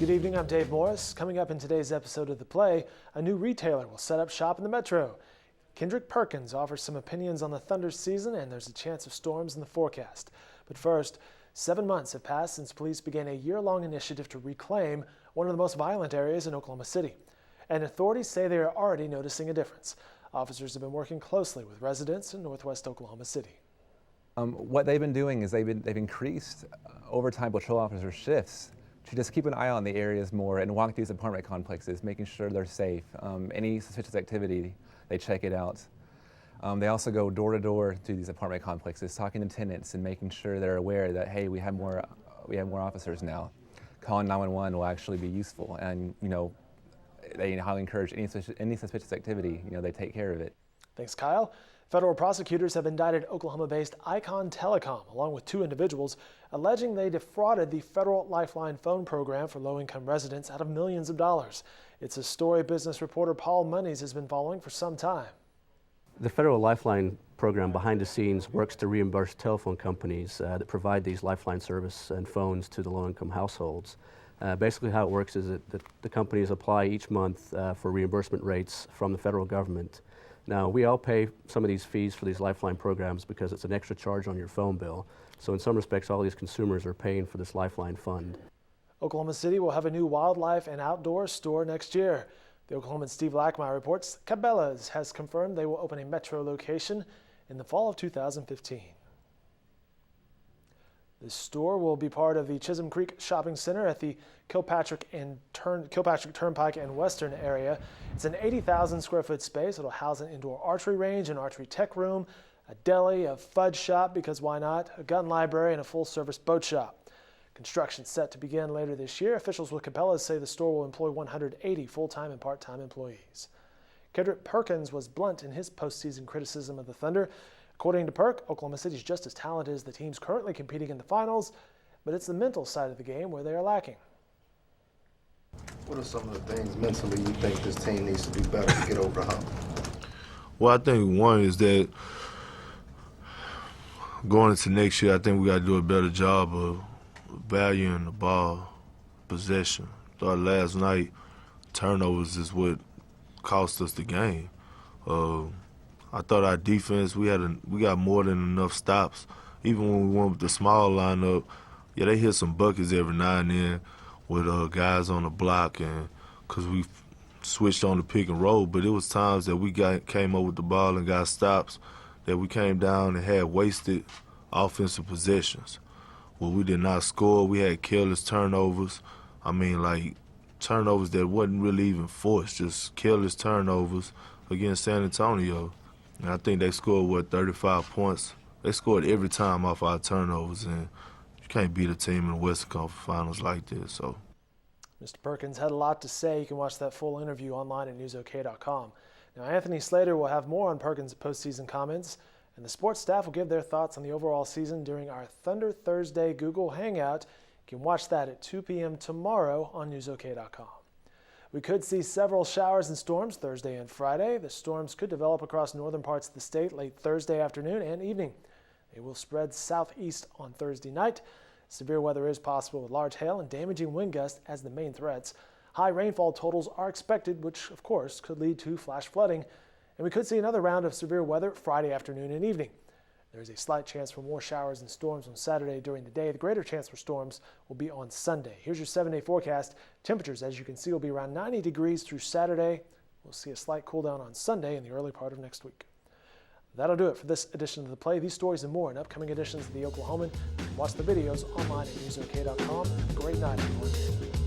Good evening, I'm Dave Morris. Coming up in today's episode of The Play, a new retailer will set up shop in the metro. Kendrick Perkins offers some opinions on the Thunder season, and there's a chance of storms in the forecast. But first, 7 months have passed since police began a year-long initiative to reclaim one of the most violent areas in Oklahoma City. And authorities say they are already noticing a difference. Officers have been working closely with residents in northwest Oklahoma City. What they've been doing is they've increased overtime patrol officer shifts to just keep an eye on the areas more and walk these apartment complexes, making sure they're safe. Any suspicious activity, they check it out. They also go door to door to these apartment complexes, talking to tenants and making sure they're aware that, hey, we have more officers now. Calling 911 will actually be useful, and they highly encourage any suspicious activity. They take care of it. Thanks, Kyle. Federal prosecutors have indicted Oklahoma-based Icon Telecom, along with 2 individuals, alleging they defrauded the federal Lifeline phone program for low-income residents out of millions of dollars. It's a story business reporter Paul Monies has been following for some time. The federal Lifeline program behind the scenes works to reimburse telephone companies that provide these Lifeline service and phones to the low-income households. Basically how it works is that the companies apply each month for reimbursement rates from the federal government. Now, we all pay some of these fees for these Lifeline programs because it's an extra charge on your phone bill. So in some respects, all these consumers are paying for this Lifeline fund. Oklahoma City will have a new wildlife and outdoor store next year. The Oklahoman Steve Lackmeyer reports Cabelas has confirmed they will open a metro location in the fall of 2015. The store will be part of the Chisholm Creek Shopping Center at the Kilpatrick Turnpike and Western area. It's an 80,000 square foot space. It'll house an indoor archery range, an archery tech room, a deli, a fudge shop, because why not, a gun library, and a full-service boat shop. Construction set to begin later this year. Officials with Cabelas say the store will employ 180 full-time and part-time employees. Kendrick Perkins was blunt in his postseason criticism of the Thunder. According to Perk, Oklahoma City is just as talented as the teams currently competing in the finals, but it's the mental side of the game where they are lacking. What are some of the things mentally you think this team needs to do better to get over the hump? Well, I think one is that going into next year, I think we got to do a better job of valuing the ball possession. Thought last night turnovers is what cost us the game. I thought our defense, we got more than enough stops. Even when we went with the small lineup, yeah, they hit some buckets every now and then with guys on the block, and because we switched on the pick and roll. But it was times that we came up with the ball and got stops that we came down and had wasted offensive possessions. Well, we did not score. We had careless turnovers. I mean, like turnovers that wasn't really even forced, just careless turnovers against San Antonio. And I think they scored, 35 points? They scored every time off our turnovers, and you can't beat a team in the Western Conference Finals like this. So, Mr. Perkins had a lot to say. You can watch that full interview online at newsok.com. Now, Anthony Slater will have more on Perkins' postseason comments, and the sports staff will give their thoughts on the overall season during our Thunder Thursday Google Hangout. You can watch that at 2 p.m. tomorrow on newsok.com. We could see several showers and storms Thursday and Friday. The storms could develop across northern parts of the state late Thursday afternoon and evening. They will spread southeast on Thursday night. Severe weather is possible with large hail and damaging wind gusts as the main threats. High rainfall totals are expected, which of course could lead to flash flooding. And we could see another round of severe weather Friday afternoon and evening. There is a slight chance for more showers and storms on Saturday during the day. The greater chance for storms will be on Sunday. Here's your 7-day forecast. Temperatures, as you can see, will be around 90 degrees through Saturday. We'll see a slight cool down on Sunday in the early part of next week. That'll do it for this edition of The Play. These stories and more in upcoming editions of The Oklahoman. Watch the videos online at newsok.com. Great night, everyone.